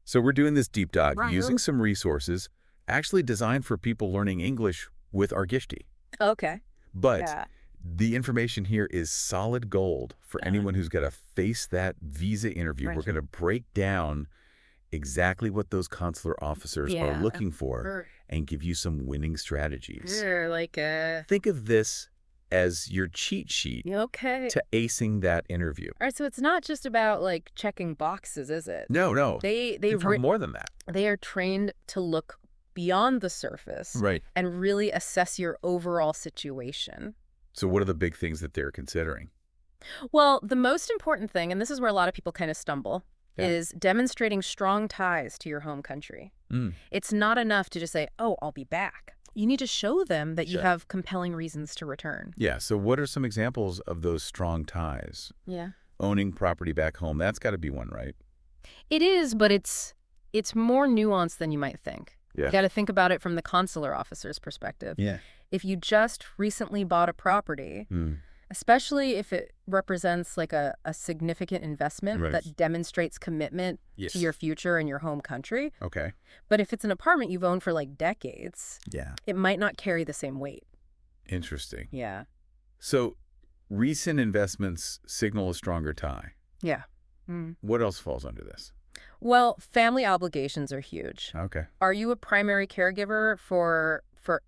So we're doing this deep dive Right. using some resources actually designed for people learning English with Argishti. Okay. But Yeah. the information here is solid gold for anyone who's got to face that visa interview. Right. We're going to break down exactly what those consular officers are Yeah. looking for and give you some winning strategies. Think of this as your cheat sheet Okay. to acing that interview. All right, so it's not just about like checking boxes, is it? No. They It's for more than that. they are trained to look beyond the surface Right. and really assess your overall situation. So what are the big things that they're considering? Well, the most important thing, and this is where a lot of people kind of stumble, Yeah. is demonstrating strong ties to your home country. It's not enough to just say, oh, I'll be back. You need to show them that you Sure. have compelling reasons to return. Yeah, so what are some examples of those strong ties? Yeah. Owning property back home, that's got to be one, right? It is, but it's more nuanced than you might think. Yeah. You got to think about it from the consular officer's perspective. Yeah. If you just recently bought a property, especially if it represents like a significant investment Right. that demonstrates commitment Yes. to your future and your home country. Okay. But if it's an apartment you've owned for like decades, Yeah. it might not carry the same weight. Interesting. Yeah. So recent investments signal a stronger tie. Yeah. What else falls under this? Well, family obligations are huge. Okay. Are you a primary caregiver for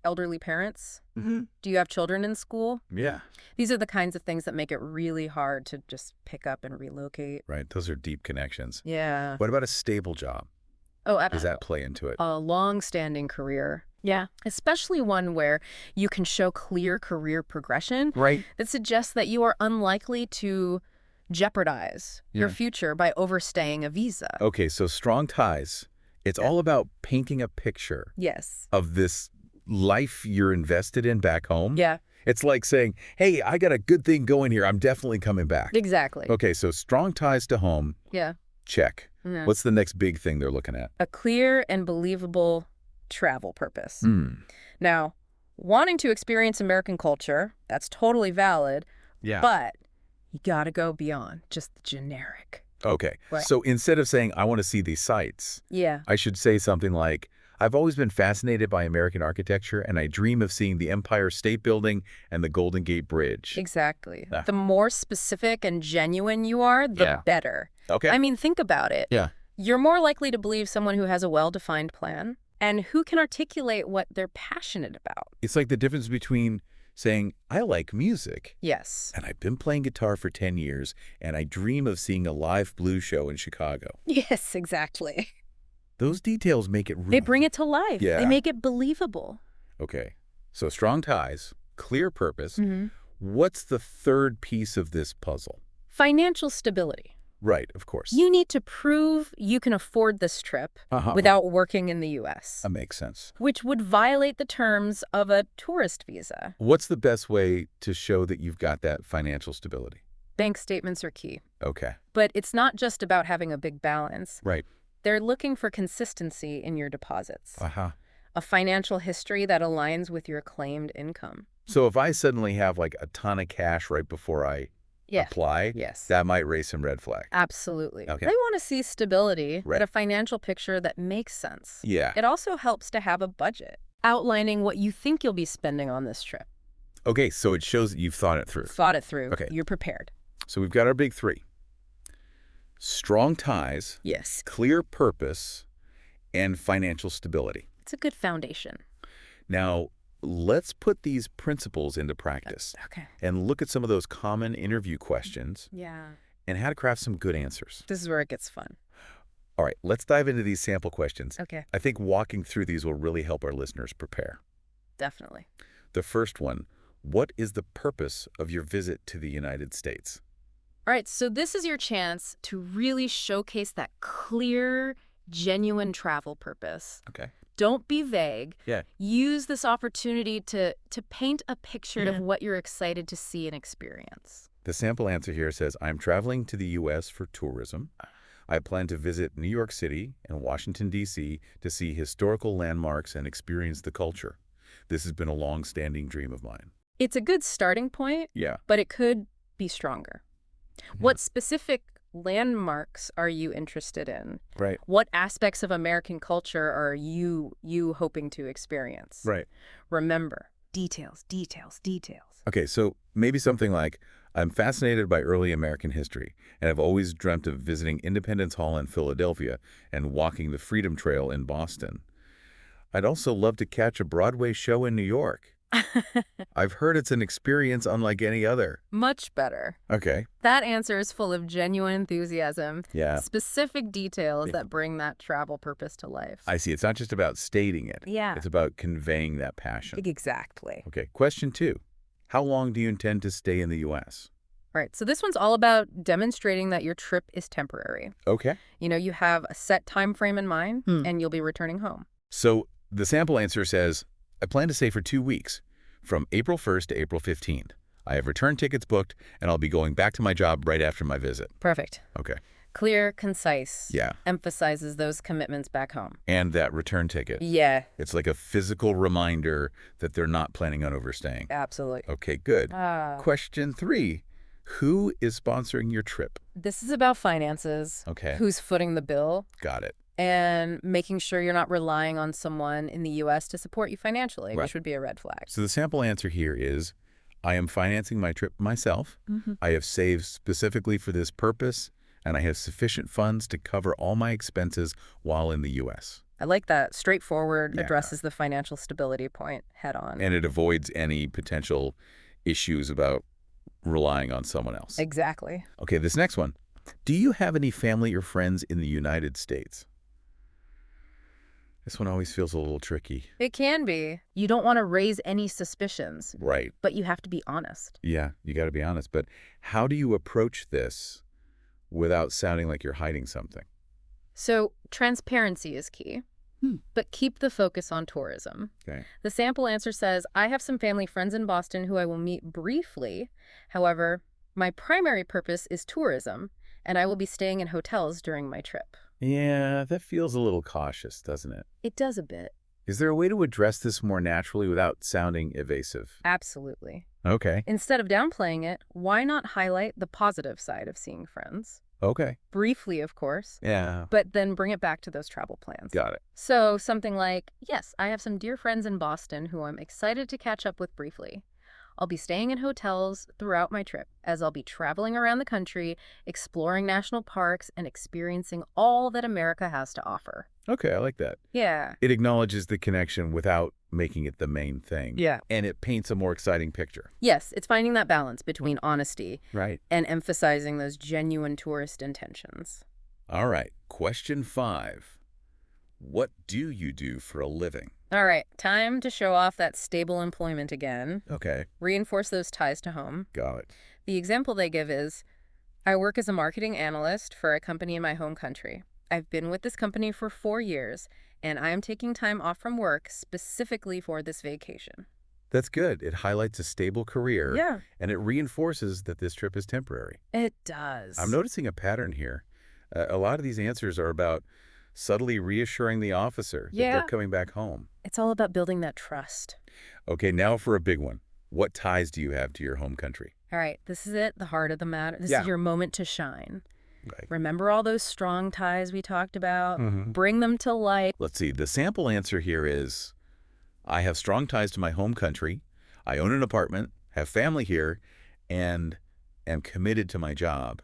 elderly parents? Mm-hmm. Do you have children in school? Yeah. These are the kinds of things that make it really hard to just pick up and relocate. Right. Those are deep connections. Yeah. What about a stable job? Oh, Does absolutely. that play into it? A long-standing career. Yeah. Especially one where you can show clear career progression Right. that suggests that you are unlikely to jeopardize your Yeah. future by overstaying a visa. Okay, so strong ties. It's all about painting a picture Yes. of this life you're invested in back home. Yeah, It's like saying, hey, I got a good thing going here. I'm definitely coming back. exactly. Okay, so strong ties to home, Yeah. check. Yeah. What's the next big thing they're looking at? A clear and believable travel purpose. Hmm. Now, wanting to experience American culture, that's totally valid, Yeah. but you got to go beyond just the generic. Okay, Right. so instead of saying, I want to see these sites, Yeah. I should say something like, I've always been fascinated by American architecture, and I dream of seeing the Empire State Building and the Golden Gate Bridge. Exactly. Ah. The more specific and genuine you are, the Yeah. better. Okay. I mean, think about it. Yeah. You're more likely to believe someone who has a well-defined plan and who can articulate what they're passionate about. It's like the difference between saying, I like music, Yes. and I've been playing guitar for 10 years, and I dream of seeing a live blues show in Chicago. Yes, exactly. Those details make it real. They bring it to life. Yeah. They make it believable. Okay, so strong ties, clear purpose. Mm-hmm. What's the third piece of this puzzle? Financial stability. Right, of course. You need to prove you can afford this trip without working in the U.S., That makes sense. which would violate the terms of a tourist visa. What's the best way to show that you've got that financial stability? Bank statements are key. Okay, But it's not just about having a big balance. right. They're looking for consistency in your deposits, Uh-huh. a financial history that aligns with your claimed income. So if I suddenly have like a ton of cash right before I Yeah. apply, Yes. that might raise some red flags. Absolutely. Okay. They want to see stability, Right. but a financial picture that makes sense. Yeah. It also helps to have a budget, outlining what you think you'll be spending on this trip. Okay, so it shows that you've thought it through. Thought it through. Okay. You're prepared. So we've got our big three. Strong ties, Yes. clear purpose, and financial stability. It's a good foundation. Now, let's put these principles into practice Okay. and look at some of those common interview questions Yeah. and how to craft some good answers. This is where it gets fun. All right, let's dive into these sample questions. Okay. I think walking through these will really help our listeners prepare. Definitely. The first one, what is the purpose of your visit to the United States? All right, so this is your chance to really showcase that clear, genuine travel purpose. Okay. Don't be vague. Yeah. Use this opportunity to paint a picture Yeah. of what you're excited to see and experience. The sample answer here says, I'm traveling to the U.S. for tourism. I plan to visit New York City and Washington, D.C. to see historical landmarks and experience the culture. This has been a long-standing dream of mine. It's a good starting point, Yeah. but it could be stronger. What specific landmarks are you interested in? Right. What aspects of American culture are you hoping to experience? Right. Remember, details, details, details. Okay, so maybe something like, I'm fascinated by early American history, and I've always dreamt of visiting Independence Hall in Philadelphia and walking the Freedom Trail in Boston. I'd also love to catch a Broadway show in New York. I've heard it's an experience unlike any other. Much better. Okay. That answer is full of genuine enthusiasm, Yeah. specific details that bring that travel purpose to life. I see. It's not just about stating it. Yeah. It's about conveying that passion. Exactly. Okay. Question 2. How long do you intend to stay in the U.S.? All right, so this one's all about demonstrating that your trip is temporary. Okay. You have a set time frame in mind, and you'll be returning home. So the sample answer says, I plan to stay for 2 weeks, from April 1st to April 15th. I have return tickets booked, and I'll be going back to my job right after my visit. Perfect. Okay. Clear, concise. Yeah. Emphasizes those commitments back home. And that return ticket. Yeah, It's like a physical reminder that they're not planning on overstaying. absolutely. Okay, good. Ah. Question 3. Who is sponsoring your trip? This is about finances. Okay. Who's footing the bill? Got it. And making sure you're not relying on someone in the U.S. to support you financially, Right. which would be a red flag. So the sample answer here is, I am financing my trip myself. I have saved specifically for this purpose, and I have sufficient funds to cover all my expenses while in the U.S. I like that. Straightforward, Yeah. addresses the financial stability point head on. And it avoids any potential issues about relying on someone else. Exactly. Okay, this next one. Do you have any family or friends in the United States? This one always feels a little tricky. It can be. You don't want to raise any suspicions, Right. but you have to be honest. Yeah, you got to be honest. But how do you approach this without sounding like you're hiding something? So transparency is key, but keep the focus on tourism. Okay. The sample answer says, I have some family friends in Boston who I will meet briefly. However, my primary purpose is tourism, and I will be staying in hotels during my trip. Yeah, that feels a little cautious, doesn't it? It does a bit. Is there a way to address this more naturally without sounding evasive? Absolutely. Okay. Instead of downplaying it, why not highlight the positive side of seeing friends? Okay. Briefly, of course, Yeah. but then bring it back to those travel plans. Got it. So something like, yes, I have some dear friends in Boston who I'm excited to catch up with briefly. I'll be staying in hotels throughout my trip, as I'll be traveling around the country, exploring national parks, and experiencing all that America has to offer. Okay, I like that. Yeah. It acknowledges the connection without making it the main thing. Yeah. And it paints a more exciting picture. Yes, it's finding that balance between honesty Right. and emphasizing those genuine tourist intentions. All right. Question 5. What do you do for a living? All right, time to show off that stable employment again. Okay. Reinforce those ties to home. Got it. The example they give is, I work as a marketing analyst for a company in my home country. I've been with this company for 4 years, and I am taking time off from work specifically for this vacation. That's good. It highlights a stable career. Yeah. And it reinforces that this trip is temporary. It does. I'm noticing a pattern here. A lot of these answers are about subtly reassuring the officer that they're coming back home. It's all about building that trust. Okay, now for a big one. What ties do you have to your home country? All right, this is it, the heart of the matter. This Yeah. is your moment to shine. Right. Remember all those strong ties we talked about? Bring them to light. Let's see. The sample answer here is, I have strong ties to my home country. I own an apartment, have family here, and am committed to my job.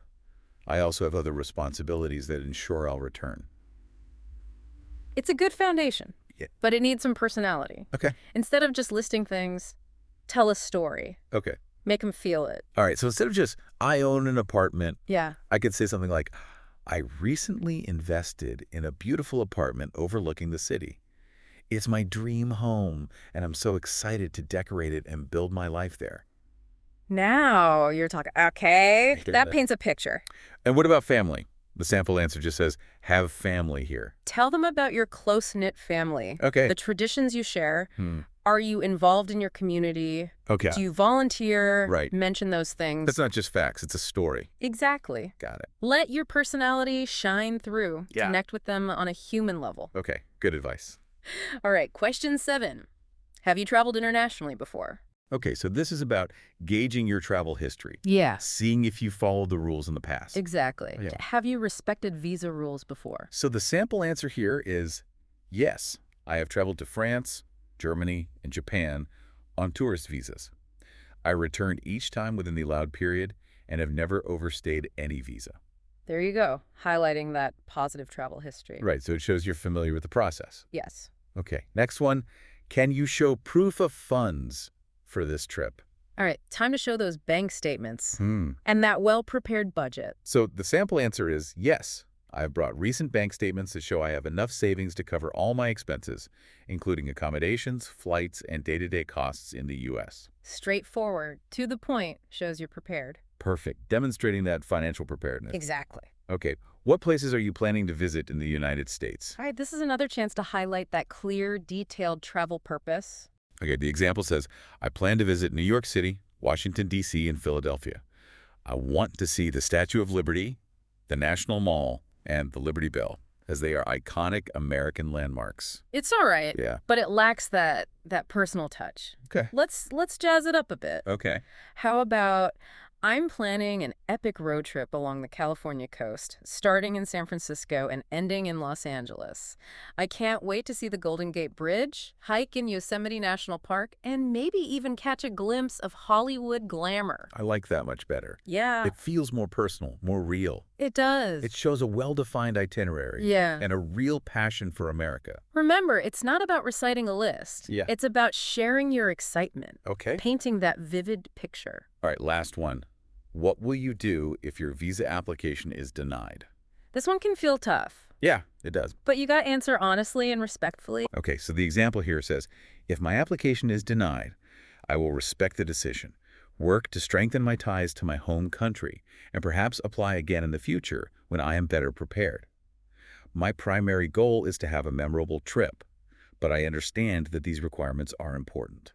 I also have other responsibilities that ensure I'll return. It's a good foundation, Yeah. but it needs some personality. Okay. Instead of just listing things, tell a story. Okay. Make them feel it. All right. So instead of just, I own an apartment, Yeah. I could say something like, I recently invested in a beautiful apartment overlooking the city. It's my dream home, and I'm so excited to decorate it and build my life there. Now you're talking. Okay. Hear That that. paints a picture. And what about family? The sample answer just says, have family here. Tell them about your close-knit family. Okay. The traditions you share. Are you involved in your community? Okay. Do you volunteer? Right. Mention those things. That's not just facts. It's a story. Exactly. Got it. Let your personality shine through. Yeah. Connect with them on a human level. Okay. Good advice. All right, question 7. Have you traveled internationally before? Okay, so this is about gauging your travel history, Yeah, seeing if you followed the rules in the past. exactly. Yeah. Have you respected visa rules before? So the sample answer here is yes. I have traveled to France, Germany, and Japan on tourist visas. I returned each time within the allowed period and have never overstayed any visa. There you go, highlighting that positive travel history. Right, so it shows you're familiar with the process. Yes. Okay, next one. Can you show proof of funds for this trip? All right, time to show those bank statements Hmm. and that well-prepared budget. So the sample answer is yes. I've brought recent bank statements that show I have enough savings to cover all my expenses, including accommodations, flights, and day-to-day costs in the U.S. Straightforward, to the point, shows you're prepared. Perfect, demonstrating that financial preparedness. Exactly. Okay, what places are you planning to visit in the United States? All right, this is another chance to highlight that clear, detailed travel purpose. Okay, the example says, I plan to visit New York City, Washington, D.C., and Philadelphia. I want to see the Statue of Liberty, the National Mall, and the Liberty Bell, as they are iconic American landmarks. It's all right, Yeah. but it lacks that personal touch. Okay. Let's jazz it up a bit. Okay. How about I'm planning an epic road trip along the California coast, starting in San Francisco and ending in Los Angeles. I can't wait to see the Golden Gate Bridge, hike in Yosemite National Park, and maybe even catch a glimpse of Hollywood glamour. I like that much better. Yeah, It feels more personal, more real. it does. It shows a well-defined itinerary. Yeah. And a real passion for America. Remember, it's not about reciting a list. Yeah. It's about sharing your excitement, Okay. painting that vivid picture. All right, last one. What will you do if your visa application is denied? This one can feel tough, Yeah, it does. but you got to answer honestly and respectfully. Okay, so the example here says, if my application is denied, I will respect the decision, work to strengthen my ties to my home country, and perhaps apply again in the future when I am better prepared. My primary goal is to have a memorable trip, but I understand that these requirements are important.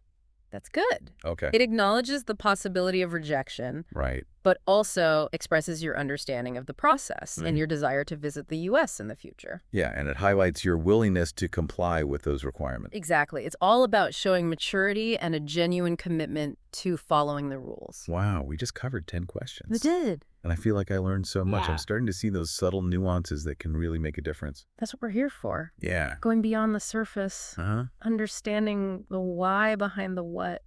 That's good. Okay. It acknowledges the possibility of rejection, Right. but also expresses your understanding of the process Right. and your desire to visit the U.S. in the future. Yeah, and it highlights your willingness to comply with those requirements. Exactly. It's all about showing maturity and a genuine commitment to following the rules. Wow, we just covered 10 questions. We did. And I feel like I learned so much. Yeah. I'm starting to see those subtle nuances that can really make a difference. That's what we're here for. Yeah. Going beyond the surface, Uh-huh. understanding the why behind the what.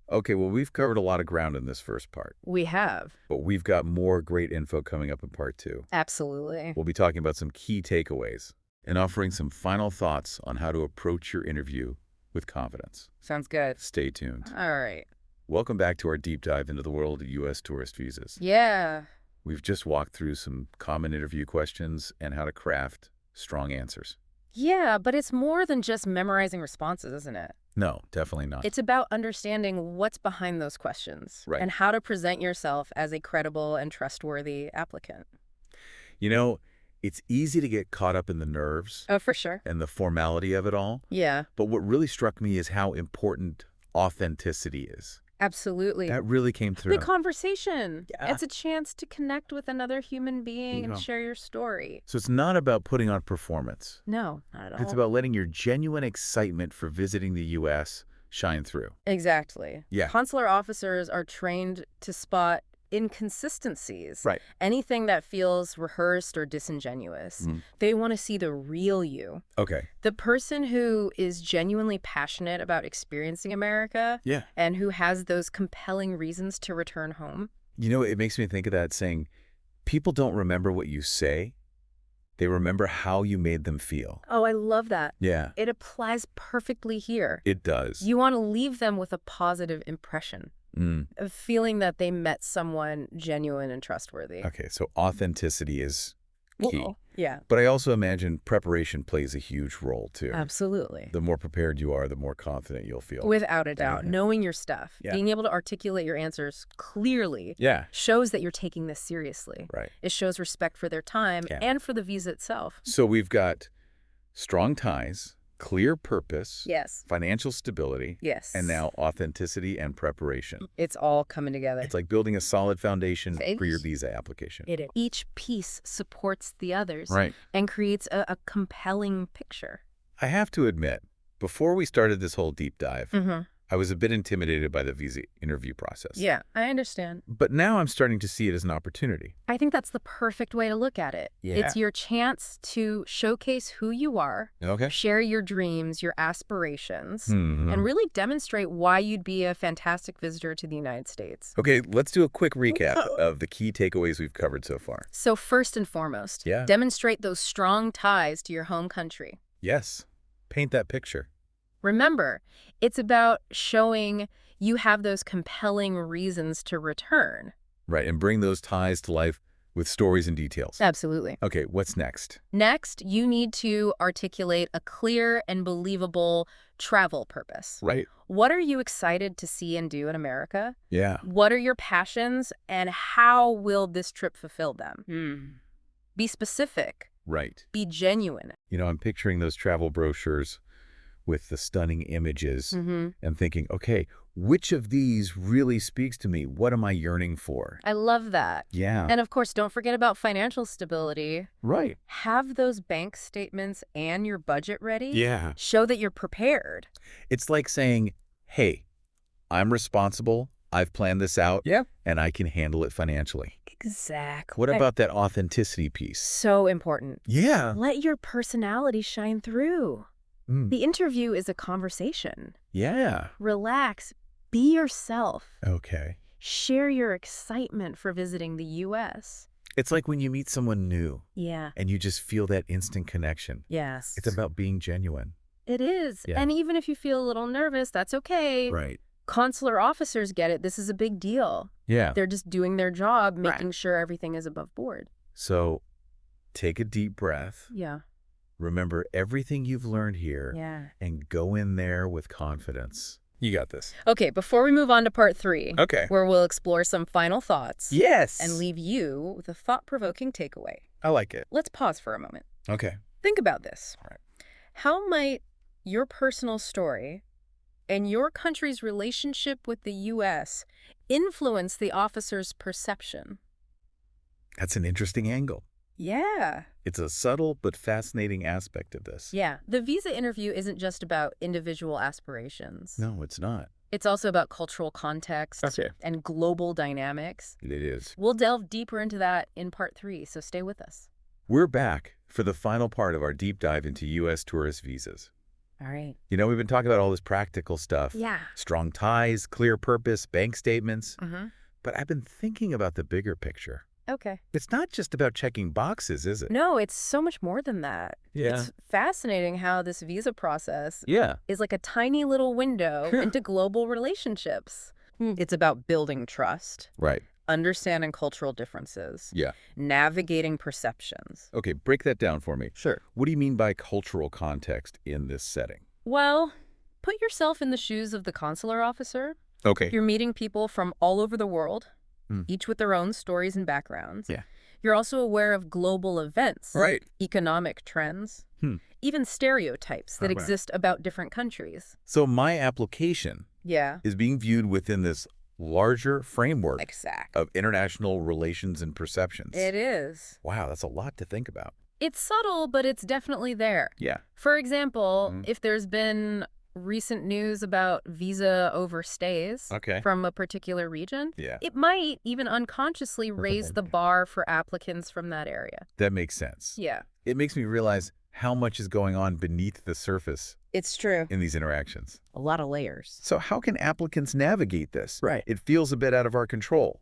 Okay, well, we've covered a lot of ground in this first part, We have. but we've got more great info coming up in part 2. Absolutely. We'll be talking about some key takeaways and offering some final thoughts on how to approach your interview with confidence. Sounds good. Stay tuned. All right. Welcome back to our deep dive into the world of U.S. tourist visas. Yeah. We've just walked through some common interview questions and how to craft strong answers. Yeah, but it's more than just memorizing responses, isn't it? No, definitely not. It's about understanding what's behind those questions Right. and how to present yourself as a credible and trustworthy applicant. You know, it's easy to get caught up in the nerves Oh, for sure. and the formality of it all, Yeah, but what really struck me is how important authenticity is. absolutely. That really came through. The conversation. Yeah. It's a chance to connect with another human being and Yeah. share your story. So it's not about putting on performance. No, not at all. It's about letting your genuine excitement for visiting the U.S. shine through. Exactly. Yeah. Consular officers are trained to spot inconsistencies. Right. Anything that feels rehearsed or disingenuous. Mhm. They want to see the real you. Okay. The person who is genuinely passionate about experiencing America Yeah. and who has those compelling reasons to return home. You know, it makes me think of that saying, people don't remember what you say. They remember how you made them feel. Oh, I love that. Yeah, It applies perfectly here. it does. You want to leave them with a positive impression, a feeling that they met someone genuine and trustworthy. Okay, so authenticity is key. Well, yeah, But I also imagine preparation plays a huge role, too. absolutely. The more prepared you are, the more confident you'll feel. Without a doubt, Mhm. knowing your stuff, Yeah. being able to articulate your answers clearly Yeah, shows that you're taking this seriously. right. It shows respect for their time Yeah. and for the visa itself. So we've got strong ties, clear purpose, Yes. financial stability, Yes. and now authenticity and preparation. It's all coming together. It's like building a solid foundation It for your is. visa application. Each piece supports the others Right. and creates a compelling picture. I have to admit, before we started this whole deep dive, Mm-hmm. I was a bit intimidated by the visa interview process. Yeah, I understand. But now I'm starting to see it as an opportunity. I think that's the perfect way to look at it. Yeah. It's your chance to showcase who you are, Okay. share your dreams, your aspirations, Mhm. and really demonstrate why you'd be a fantastic visitor to the United States. Okay, let's do a quick recap of the key takeaways we've covered so far. So first and foremost, Yeah. demonstrate those strong ties to your home country. Yes. Paint that picture. Remember, it's about showing you have those compelling reasons to return. Right, and bring those ties to life with stories and details. Absolutely. Okay, what's next? Next, you need to articulate a clear and believable travel purpose. Right. What are you excited to see and do in America? Yeah. What are your passions, and how will this trip fulfill them? Be specific. Right. Be genuine. You know, I'm picturing those travel brochures with the stunning images and thinking, okay, which of these really speaks to me? What am I yearning for? I love that. Yeah. And of course, don't forget about financial stability. Right. Have those bank statements and your budget ready. Yeah. Show that you're prepared. It's like saying, hey, I'm responsible. I've planned this out. Yeah. And I can handle it financially. Exactly. What about that authenticity piece? So important. Yeah. Let your personality shine through. The interview is a conversation. Yeah. Relax. Be yourself. Okay. Share your excitement for visiting the U.S. It's like when you meet someone new Yeah. and you just feel that instant connection. Yes. It's about being genuine. It is. Yeah. And even if you feel a little nervous, that's okay. Right. Consular officers get it. This is a big deal. Yeah. They're just doing their job, making Right. sure everything is above board. So take a deep breath. Yeah. Remember everything you've learned here Yeah. and go in there with confidence. You got this. Okay, before we move on to part 3, Okay. where we'll explore some final thoughts Yes. and leave you with a thought-provoking takeaway, I like it. let's pause for a moment. Okay. Think about this. All right. How might your personal story and your country's relationship with the U.S. influence the officer's perception? That's an interesting angle. Yeah. It's a subtle but fascinating aspect of this. Yeah. The visa interview isn't just about individual aspirations. No, it's not. It's also about cultural context Okay. and global dynamics. It is. We'll delve deeper into that in part 3, so stay with us. We're back for the final part of our deep dive into U.S. tourist visas. All right. You know, we've been talking about all this practical stuff. Yeah. Strong ties, clear purpose, bank statements. Mm-hmm. But I've been thinking about the bigger picture. Okay. It's not just about checking boxes, is it? No, it's so much more than that. Yeah. It's fascinating how this visa process Yeah. is like a tiny little window into global relationships. It's about building trust, Right. understanding cultural differences, Yeah. navigating perceptions. Okay, break that down for me. Sure. What do you mean by cultural context in this setting? Well, put yourself in the shoes of the consular officer. Okay. You're meeting people from all over the world, Hmm. each with their own stories and backgrounds. Yeah. You're also aware of global events, Right. economic trends, Hmm. even stereotypes that Right. exist about different countries. So my application Yeah, is being viewed within this larger framework exactly. of international relations and perceptions. It is. Wow, that's a lot to think about. It's subtle, but it's definitely there. Yeah. For example, Mhm. if there's been recent news about visa overstays Okay. from a particular region, Yeah. it might even unconsciously raise the bar for applicants from that area. That makes sense. Yeah, It makes me realize how much is going on beneath the surface it's true. in these interactions. A lot of layers. So how can applicants navigate this? Right. It feels a bit out of our control.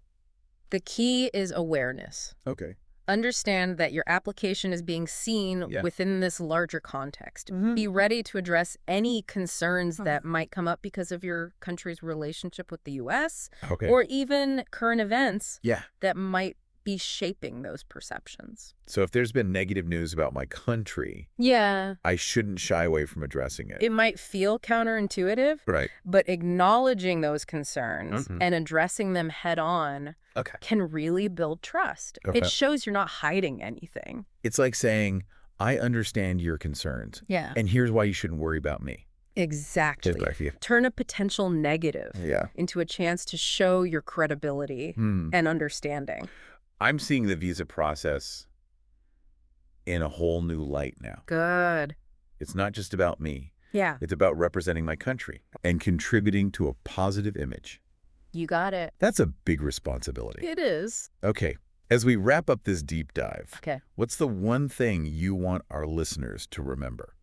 The key is awareness. Okay. Understand that your application is being seen Yeah. within this larger context. Mhm. Be ready to address any concerns that might come up because of your country's relationship with the U.S. Okay. or even current events Yeah. that might be shaping those perceptions. So if there's been negative news about my country, Yeah. I shouldn't shy away from addressing it. It might feel counterintuitive, Right. but acknowledging those concerns Mhm. and addressing them head on Okay. can really build trust. Okay. It shows you're not hiding anything. It's like saying, I understand your concerns, Yeah. and here's why you shouldn't worry about me. Exactly. Here's what I feel. Turn a potential negative Yeah. into a chance to show your credibility and understanding. I'm seeing the visa process in a whole new light now. Good. It's not just about me. Yeah. It's about representing my country and contributing to a positive image. You got it. That's a big responsibility. It is. Okay, as we wrap up this deep dive, Okay. what's the one thing you want our listeners to remember?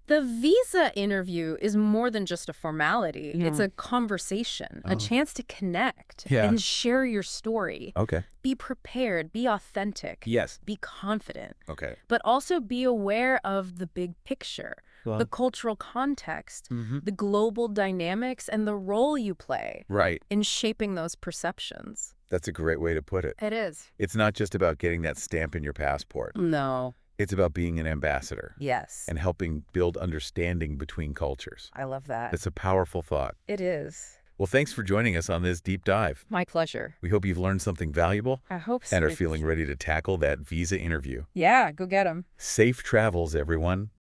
The visa interview is more than just a formality. Yeah. It's a conversation, a Oh. chance to connect Yeah. and share your story. Okay. Be prepared, be authentic, Yes. be confident, Okay. but also be aware of the big picture, the cultural context, the global dynamics, and the role you play Right. in shaping those perceptions. That's a great way to put it. It is. It's not just about getting that stamp in your passport. No. It's about being an ambassador Yes. and helping build understanding between cultures. I love that. It's a powerful thought. It is. Well, thanks for joining us on this deep dive. My pleasure. We hope you've learned something valuable I hope so. and are feeling ready to tackle that visa interview. Yeah, go get 'em. Safe travels, everyone.